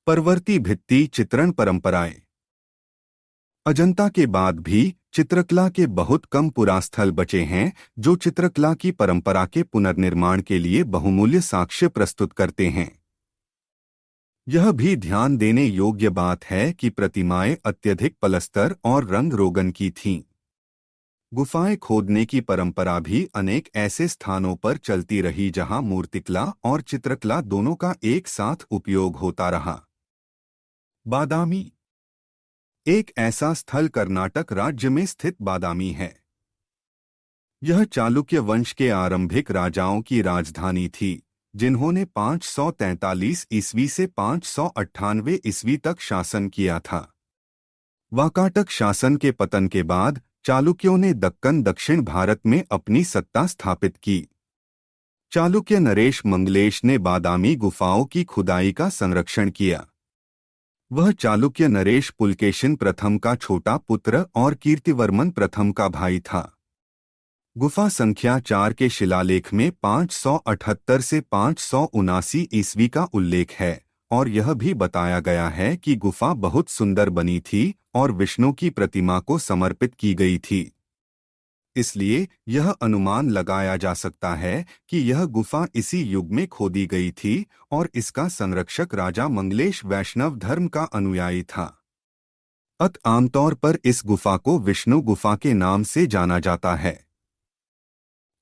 परवर्ती भित्ति चित्रण परंपराएं। अजंता के बाद भी चित्रकला के बहुत कम पुरास्थल बचे हैं जो चित्रकला की परंपरा के पुनर्निर्माण के लिए बहुमूल्य साक्ष्य प्रस्तुत करते हैं। यह भी ध्यान देने योग्य बात है कि प्रतिमाएं अत्यधिक पलस्तर और रंग रोगन की थीं। गुफाएं खोदने की परंपरा भी अनेक ऐसे स्थानों पर चलती रही जहां मूर्तिकला और चित्रकला दोनों का एक साथ उपयोग होता रहा। बादामी एक ऐसा स्थल कर्नाटक राज्य में स्थित बादामी है। यह चालुक्य वंश के आरंभिक राजाओं की राजधानी थी, जिन्होंने 543 ईस्वी से 598 ईस्वी तक शासन किया था। वाकाटक शासन के पतन के बाद चालुक्यों ने दक्कन दक्षिण भारत में अपनी सत्ता स्थापित की। चालुक्य नरेश मंगलेश ने बादामी गुफाओं की खुदाई का संरक्षण किया। वह चालुक्य नरेश पुलकेशिन प्रथम का छोटा पुत्र और कीर्तिवर्मन प्रथम का भाई था। गुफा संख्या 4 के शिलालेख में 578 से 579 ईस्वी का उल्लेख है और यह भी बताया गया है कि गुफा बहुत सुंदर बनी थी और विष्णु की प्रतिमा को समर्पित की गई थी। इसलिए यह अनुमान लगाया जा सकता है कि यह गुफा इसी युग में खोदी गई थी और इसका संरक्षक राजा मंगलेश वैष्णव धर्म का अनुयायी था। आमतौर पर इस गुफा को विष्णु गुफा के नाम से जाना जाता है।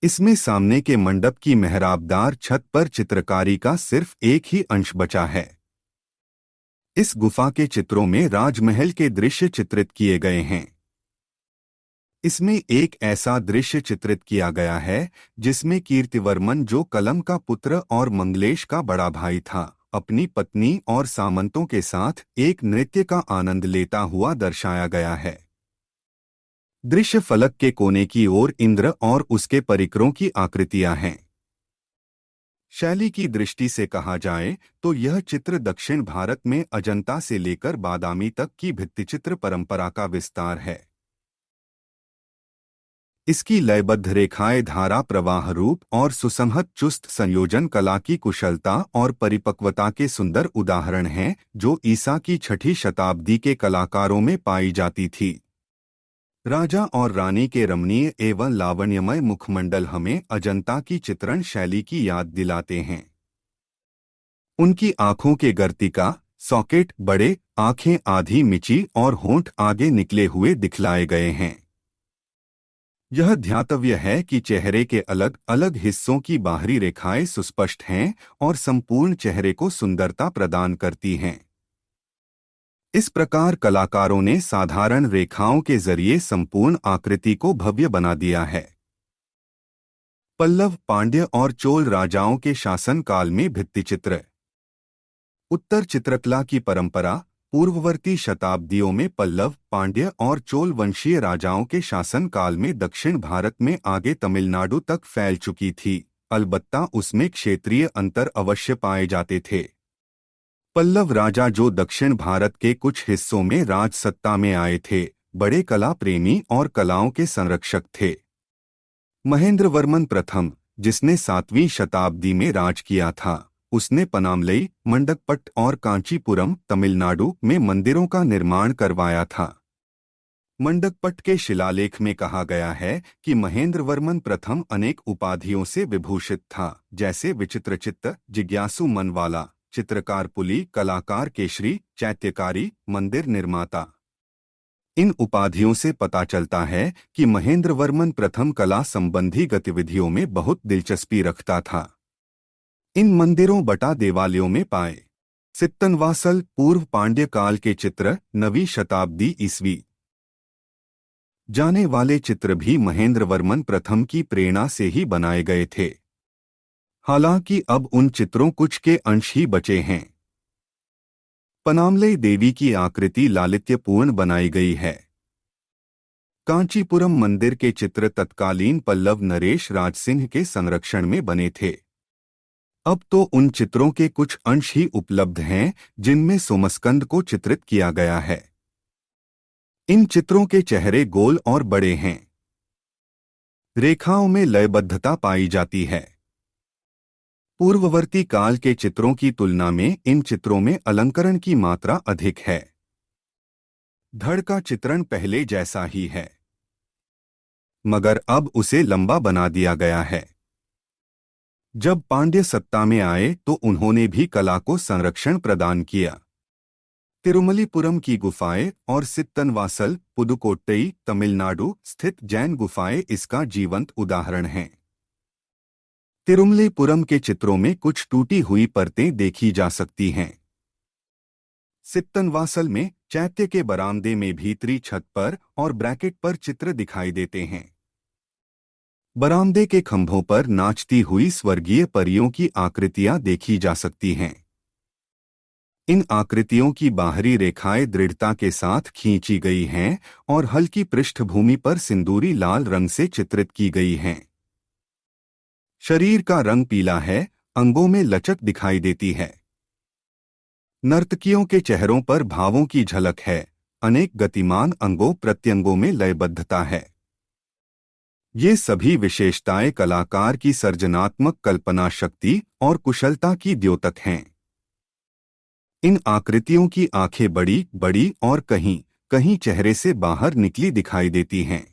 इसमें सामने के मंडप की मेहराबदार छत पर चित्रकारी का सिर्फ एक ही अंश बचा है। इस गुफा के चित्रों में राजमहल के दृश्य चित्रित किए गए हैं। इसमें एक ऐसा दृश्य चित्रित किया गया है जिसमें कीर्तिवर्मन, जो कलम का पुत्र और मंगलेश का बड़ा भाई था, अपनी पत्नी और सामंतों के साथ एक नृत्य का आनंद लेता हुआ दर्शाया गया है। दृश्य फलक के कोने की ओर इंद्र और उसके परिकरों की आकृतियां हैं। शैली की दृष्टि से कहा जाए तो यह चित्र दक्षिण भारत में अजंता से लेकर बादामी तक की भित्तिचित्र परंपरा का विस्तार है। इसकी लयबद्ध रेखाएं, धारा प्रवाह रूप और सुसंहत चुस्त संयोजन कला की कुशलता और परिपक्वता के सुंदर उदाहरण हैं, जो ईसा की 6ठी शताब्दी के कलाकारों में पाई जाती थी। राजा और रानी के रमणीय एवं लावण्यमय मुखमंडल हमें अजंता की चित्रण शैली की याद दिलाते हैं। उनकी आंखों के गर्तिका, सॉकेट, बड़े आंखें आधी मिची और होंठ आगे निकले हुए दिखलाए गए हैं। यह ध्यातव्य है कि चेहरे के अलग अलग हिस्सों की बाहरी रेखाएं सुस्पष्ट हैं और संपूर्ण चेहरे को सुंदरता प्रदान करती हैं। इस प्रकार कलाकारों ने साधारण रेखाओं के जरिए संपूर्ण आकृति को भव्य बना दिया है। पल्लव, पांड्य और चोल राजाओं के शासनकाल में भित्तिचित्र। उत्तर चित्रकला की परंपरा पूर्ववर्ती शताब्दियों में पल्लव, पांड्य और चोल वंशीय राजाओं के शासनकाल में दक्षिण भारत में आगे तमिलनाडु तक फैल चुकी थी। अलबत्ता उसमें क्षेत्रीय अंतर अवश्य पाए जाते थे। पल्लव राजा, जो दक्षिण भारत के कुछ हिस्सों में राजसत्ता में आए थे, बड़े कला प्रेमी और कलाओं के संरक्षक थे। महेंद्रवर्मन प्रथम, जिसने 7वीं शताब्दी में राज किया था, उसने पनामलई, मंडकपट्ट और कांचीपुरम, तमिलनाडु में मंदिरों का निर्माण करवाया था। मंडकपट्ट के शिलालेख में कहा गया है कि महेंद्रवर्मन प्रथम अनेक उपाधियों से विभूषित था, जैसे विचित्रचित्त, जिज्ञासु मनवाला, चित्रकार पुली, कलाकार केशरी, चैत्यकारी, मंदिर निर्माता। इन उपाधियों से पता चलता है कि महेंद्रवर्मन प्रथम कला संबंधी गतिविधियों में बहुत दिलचस्पी रखता था। इन मंदिरों बटा देवालयों में पाए सित्तनवासल पूर्व पांड्य काल के चित्र, 9वीं शताब्दी ईस्वी जाने वाले चित्र भी महेंद्रवर्मन प्रथम की प्रेरणा से ही बनाए गए थे। हालांकि अब उन चित्रों कुछ के अंश ही बचे हैं। पनामलई देवी की आकृति लालित्यपूर्ण बनाई गई है। कांचीपुरम मंदिर के चित्र तत्कालीन पल्लव नरेश राजसिंह के संरक्षण में बने थे। अब तो उन चित्रों के कुछ अंश ही उपलब्ध हैं जिनमें सोमस्कंद को चित्रित किया गया है। इन चित्रों के चेहरे गोल और बड़े हैं। रेखाओं में लयबद्धता पाई जाती है। पूर्ववर्ती काल के चित्रों की तुलना में इन चित्रों में अलंकरण की मात्रा अधिक है। धड़ का चित्रण पहले जैसा ही है, मगर अब उसे लंबा बना दिया गया है। जब पांड्य सत्ता में आए तो उन्होंने भी कला को संरक्षण प्रदान किया। तिरुमलीपुरम की गुफाएं और सित्तनवासल, पुदुकोट्टई, तमिलनाडु स्थित जैन गुफाएं इसका जीवंत उदाहरण हैं। तिरुमलीपुरम के चित्रों में कुछ टूटी हुई परतें देखी जा सकती हैं। सित्तनवासल में चैत्य के बरामदे में भीतरी छत पर और ब्रैकेट पर चित्र दिखाई देते हैं। बरामदे के खंभों पर नाचती हुई स्वर्गीय परियों की आकृतियां देखी जा सकती हैं। इन आकृतियों की बाहरी रेखाएं दृढ़ता के साथ खींची गई हैं और हल्की पृष्ठभूमि पर सिंदूरी लाल रंग से चित्रित की गई हैं। शरीर का रंग पीला है, अंगों में लचक दिखाई देती है। नर्तकियों के चेहरों पर भावों की झलक है, अनेक गतिमान अंगों प्रत्यंगों में लयबद्धता है। ये सभी विशेषताएं कलाकार की सर्जनात्मक कल्पना शक्ति और कुशलता की द्योतक हैं। इन आकृतियों की आंखें बड़ी बड़ी और कहीं कहीं चेहरे से बाहर निकली दिखाई देती हैं।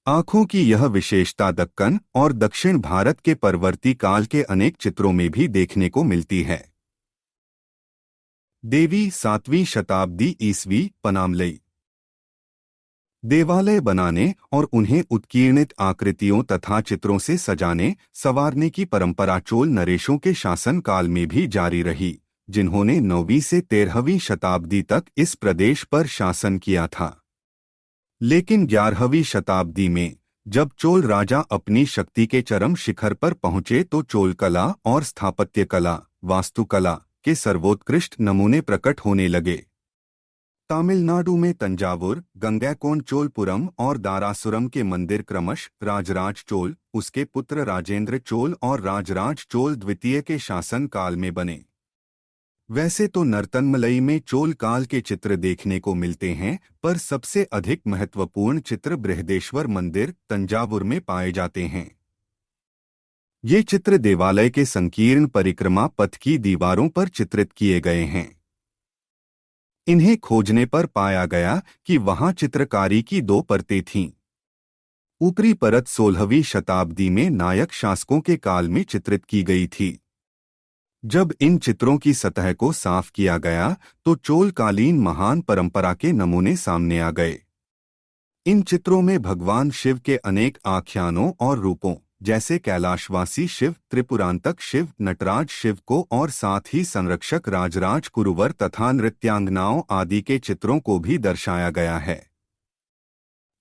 आंखों की यह विशेषता दक्कन और दक्षिण भारत के परवर्ती काल के अनेक चित्रों में भी देखने को मिलती है। देवी 7वीं शताब्दी ईस्वी, पनामलई। देवालय बनाने और उन्हें उत्कीर्णित आकृतियों तथा चित्रों से सजाने संवारने की परंपरा चोल नरेशों के शासन काल में भी जारी रही, जिन्होंने 9वीं से 13वीं शताब्दी तक इस प्रदेश पर शासन किया था। लेकिन 11वीं शताब्दी में जब चोल राजा अपनी शक्ति के चरम शिखर पर पहुंचे तो चोल कला और स्थापत्य कला, वास्तुकला के सर्वोत्कृष्ट नमूने प्रकट होने लगे। तमिलनाडु में तंजावुर, गंगैकोंड-चोलपुरम और दारासुरम के मंदिर क्रमशः राजराज चोल, उसके पुत्र राजेंद्र चोल और राजराज चोल द्वितीय के शासन काल में बने। वैसे तो नर्तनमलई में चोल काल के चित्र देखने को मिलते हैं, पर सबसे अधिक महत्वपूर्ण चित्र बृहदेश्वर मंदिर, तंजावुर में पाए जाते हैं। ये चित्र देवालय के संकीर्ण परिक्रमा पथ की दीवारों पर चित्रित किए गए हैं। इन्हें खोजने पर पाया गया कि वहां चित्रकारी की 2 परतें थीं। ऊपरी परत 16वीं शताब्दी में नायक शासकों के काल में चित्रित की गई थी। जब इन चित्रों की सतह को साफ किया गया तो चोलकालीन महान परंपरा के नमूने सामने आ गए। इन चित्रों में भगवान शिव के अनेक आख्यानों और रूपों, जैसे कैलाशवासी शिव, त्रिपुरांतक शिव, नटराज शिव को और साथ ही संरक्षक राजराज कुरुवर तथा नृत्यांगनाओं आदि के चित्रों को भी दर्शाया गया है।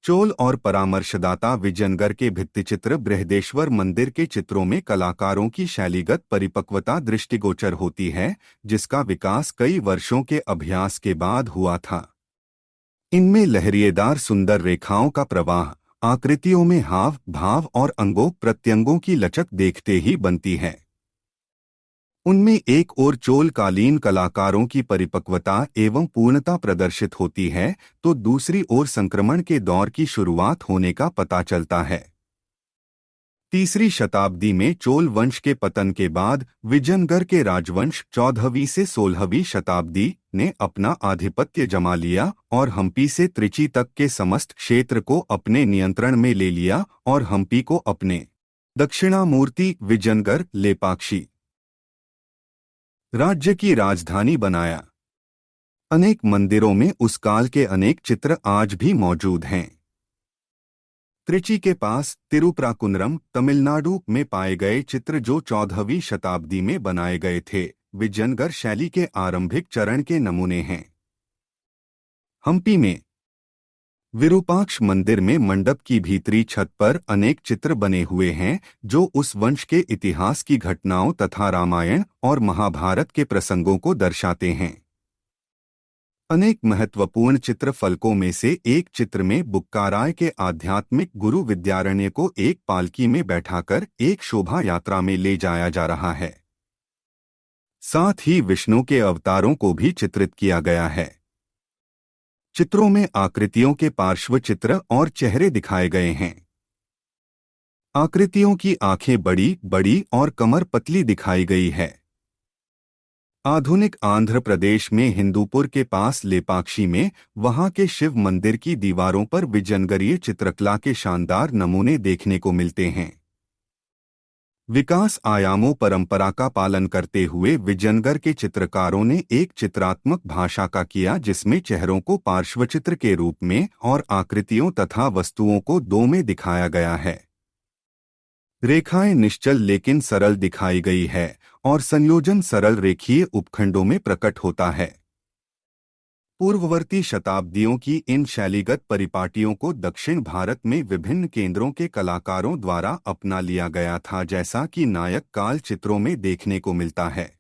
चोल और परामर्शदाता विजयनगर के भित्तिचित्र बृहदेश्वर मंदिर के चित्रों में कलाकारों की शैलीगत परिपक्वता दृष्टिगोचर होती है, जिसका विकास कई वर्षों के अभ्यास के बाद हुआ था। इनमें लहरिएदार सुंदर रेखाओं का प्रवाह, आकृतियों में हाव भाव और अंगों प्रत्यंगों की लचक देखते ही बनती है। उनमें एक ओर चोलकालीन कलाकारों की परिपक्वता एवं पूर्णता प्रदर्शित होती है, तो दूसरी ओर संक्रमण के दौर की शुरुआत होने का पता चलता है। तीसरी शताब्दी में चोल वंश के पतन के बाद विजयनगर के राजवंश 14वीं से 16वीं शताब्दी ने अपना आधिपत्य जमा लिया और हम्पी से त्रिची तक के समस्त क्षेत्र को अपने नियंत्रण में ले लिया और हम्पी को अपने दक्षिणामूर्ति विजयनगर लेपाक्षी राज्य की राजधानी बनाया। अनेक मंदिरों में उस काल के अनेक चित्र आज भी मौजूद हैं। त्रिची के पास तिरुपराकुंद्रम, तमिलनाडु में पाए गए चित्र जो 14वीं शताब्दी में बनाए गए थे, विजयनगर शैली के आरंभिक चरण के नमूने हैं। हम्पी में विरूपाक्ष मंदिर में मंडप की भीतरी छत पर अनेक चित्र बने हुए हैं जो उस वंश के इतिहास की घटनाओं तथा रामायण और महाभारत के प्रसंगों को दर्शाते हैं। अनेक महत्वपूर्ण चित्र फलकों में से एक चित्र में बुक्काराय के आध्यात्मिक गुरु विद्यारण्य को एक पालकी में बैठाकर एक शोभा यात्रा में ले जाया जा रहा है। साथ ही विष्णु के अवतारों को भी चित्रित किया गया है। चित्रों में आकृतियों के पार्श्व चित्र और चेहरे दिखाए गए हैं। आकृतियों की आंखें बड़ी बड़ी और कमर पतली दिखाई गई है। आधुनिक आंध्र प्रदेश में हिंदूपुर के पास लेपाक्षी में वहां के शिव मंदिर की दीवारों पर विजयनगरीय चित्रकला के शानदार नमूने देखने को मिलते हैं। विकास आयामों परंपरा का पालन करते हुए विजयनगर के चित्रकारों ने एक चित्रात्मक भाषा का किया, जिसमें चेहरों को पार्श्वचित्र के रूप में और आकृतियों तथा वस्तुओं को दो में दिखाया गया है। रेखाएं निश्चल लेकिन सरल दिखाई गई है और संयोजन सरल रेखीय उपखंडों में प्रकट होता है। पूर्ववर्ती शताब्दियों की इन शैलीगत परिपाटियों को दक्षिण भारत में विभिन्न केंद्रों के कलाकारों द्वारा अपना लिया गया था, जैसा कि नायक काल चित्रों में देखने को मिलता है।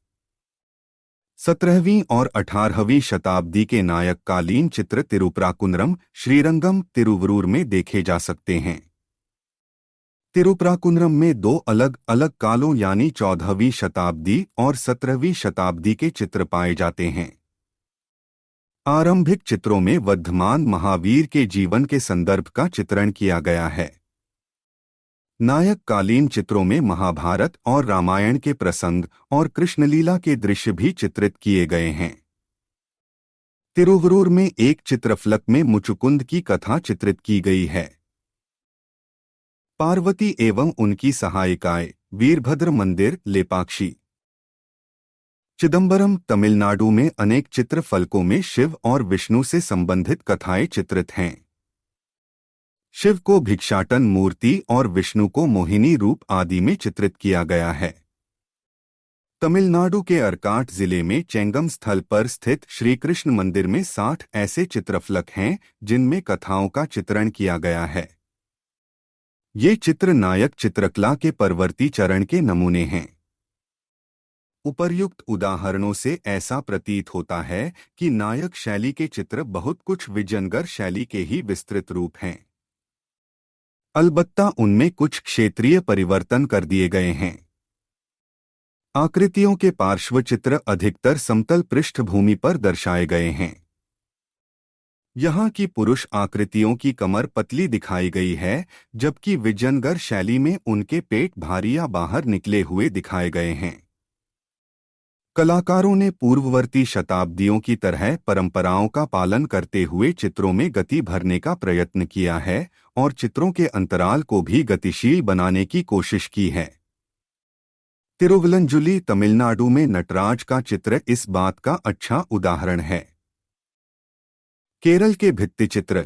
17वीं और 18वीं शताब्दी के नायककालीन चित्र तिरुपराकुंद्रम, श्रीरंगम, तिरुवरूर में देखे जा सकते हैं। तिरुपराकुंद्रम में दो अलग अलग कालों यानी 14वीं शताब्दी और 17वीं शताब्दी के चित्र पाए जाते हैं। आरंभिक चित्रों में वर्धमान महावीर के जीवन के संदर्भ का चित्रण किया गया है। नायककालीन चित्रों में महाभारत और रामायण के प्रसंग और कृष्णलीला के दृश्य भी चित्रित किए गए हैं। तिरुवरूर में एक चित्रफलक में मुचुकुंद की कथा चित्रित की गई है। पार्वती एवं उनकी सहायिकाएं, वीरभद्र मंदिर, लेपाक्षी। चिदंबरम, तमिलनाडु में अनेक चित्रफलकों में शिव और विष्णु से संबंधित कथाएं चित्रित हैं। शिव को भिक्षाटन मूर्ति और विष्णु को मोहिनी रूप आदि में चित्रित किया गया है। तमिलनाडु के अर्काट जिले में चेंगम स्थल पर स्थित श्री कृष्ण मंदिर में 60 ऐसे चित्रफलक हैं जिनमें कथाओं का चित्रण किया गया है। ये चित्र नायक चित्रकला के परवर्ती चरण के नमूने हैं। उपर्युक्त उदाहरणों से ऐसा प्रतीत होता है कि नायक शैली के चित्र बहुत कुछ विजयनगर शैली के ही विस्तृत रूप हैं। अलबत्ता उनमें कुछ क्षेत्रीय परिवर्तन कर दिए गए हैं। आकृतियों के पार्श्व चित्र अधिकतर समतल पृष्ठभूमि पर दर्शाए गए हैं। यहाँ की पुरुष आकृतियों की कमर पतली दिखाई गई है, जबकि विजयनगर शैली में उनके पेट भारी या बाहर निकले हुए दिखाए गए हैं। कलाकारों ने पूर्ववर्ती शताब्दियों की तरह परंपराओं का पालन करते हुए चित्रों में गति भरने का प्रयत्न किया है और चित्रों के अंतराल को भी गतिशील बनाने की कोशिश की है। तिरुवलंजुली, तमिलनाडु में नटराज का चित्र इस बात का अच्छा उदाहरण है। केरल के भित्तिचित्र।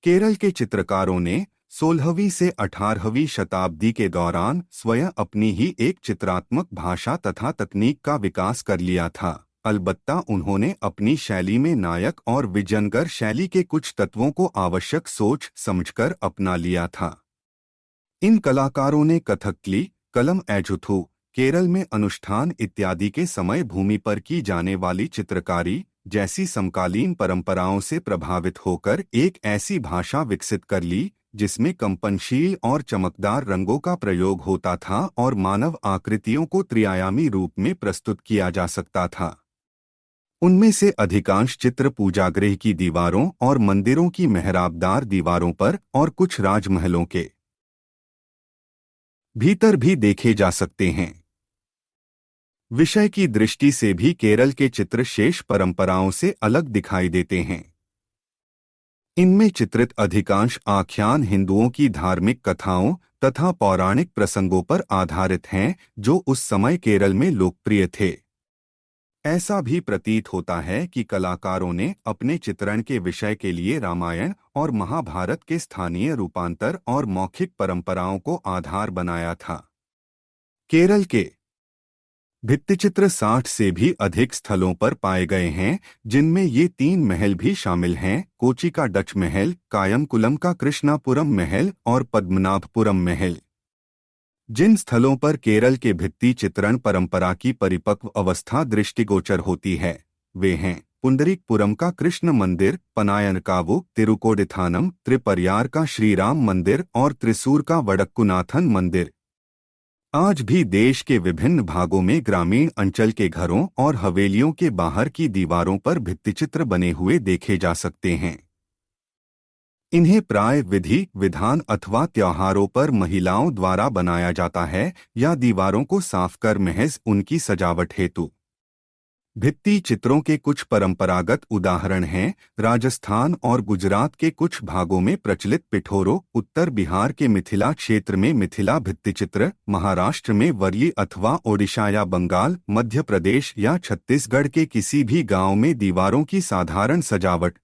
केरल के चित्रकारों ने 16वीं से 18वीं शताब्दी के दौरान स्वयं अपनी ही एक चित्रात्मक भाषा तथा तकनीक का विकास कर लिया था। अलबत्ता उन्होंने अपनी शैली में नायक और विजयनगर शैली के कुछ तत्वों को आवश्यक सोच समझकर अपना लिया था। इन कलाकारों ने कथकली, कलम एजुथु, केरल में अनुष्ठान इत्यादि के समय भूमि पर की जाने वाली चित्रकारी जैसी समकालीन परंपराओं से प्रभावित होकर एक ऐसी भाषा विकसित कर ली जिसमें कंपनशील और चमकदार रंगों का प्रयोग होता था और मानव आकृतियों को त्रिआयामी रूप में प्रस्तुत किया जा सकता था। उनमें से अधिकांश चित्र पूजागृह की दीवारों और मंदिरों की मेहराबदार दीवारों पर और कुछ राजमहलों के भीतर भी देखे जा सकते हैं। विषय की दृष्टि से भी केरल के चित्र शेष परंपराओं से अलग दिखाई देते हैं। इनमें चित्रित अधिकांश आख्यान हिंदुओं की धार्मिक कथाओं तथा पौराणिक प्रसंगों पर आधारित हैं, जो उस समय केरल में लोकप्रिय थे। ऐसा भी प्रतीत होता है कि कलाकारों ने अपने चित्रण के विषय के लिए रामायण और महाभारत के स्थानीय रूपांतर और मौखिक परंपराओं को आधार बनाया था। केरल के भित्तिचित्र 60 से भी अधिक स्थलों पर पाए गए हैं, जिनमें ये 3 महल भी शामिल हैं: कोची का डच महल, कायमकुलम का कृष्णापुरम महल और पद्मनाभपुरम महल। जिन स्थलों पर केरल के भित्ति चित्रण परंपरा की परिपक्व अवस्था दृष्टिगोचर होती है, वे हैं पुंडरीकपुरम का कृष्ण मंदिर, पनायनकावु, तिरुकोडिथानम, त्रिपरियार का श्रीराम मंदिर और त्रिसूर का वडक्कुनाथन मंदिर। आज भी देश के विभिन्न भागों में ग्रामीण अंचल के घरों और हवेलियों के बाहर की दीवारों पर भित्तिचित्र बने हुए देखे जा सकते हैं। इन्हें प्राय विधि विधान अथवा त्योहारों पर महिलाओं द्वारा बनाया जाता है या दीवारों को साफ कर महज उनकी सजावट हेतु। भित्ति चित्रों के कुछ परंपरागत उदाहरण हैं। राजस्थान और गुजरात के कुछ भागों में प्रचलित पिठोरो, उत्तर बिहार के मिथिला क्षेत्र में मिथिला भित्तिचित्र, महाराष्ट्र में वर्ली अथवा ओडिशा या बंगाल, मध्य प्रदेश या छत्तीसगढ़ के किसी भी गांव में दीवारों की साधारण सजावट।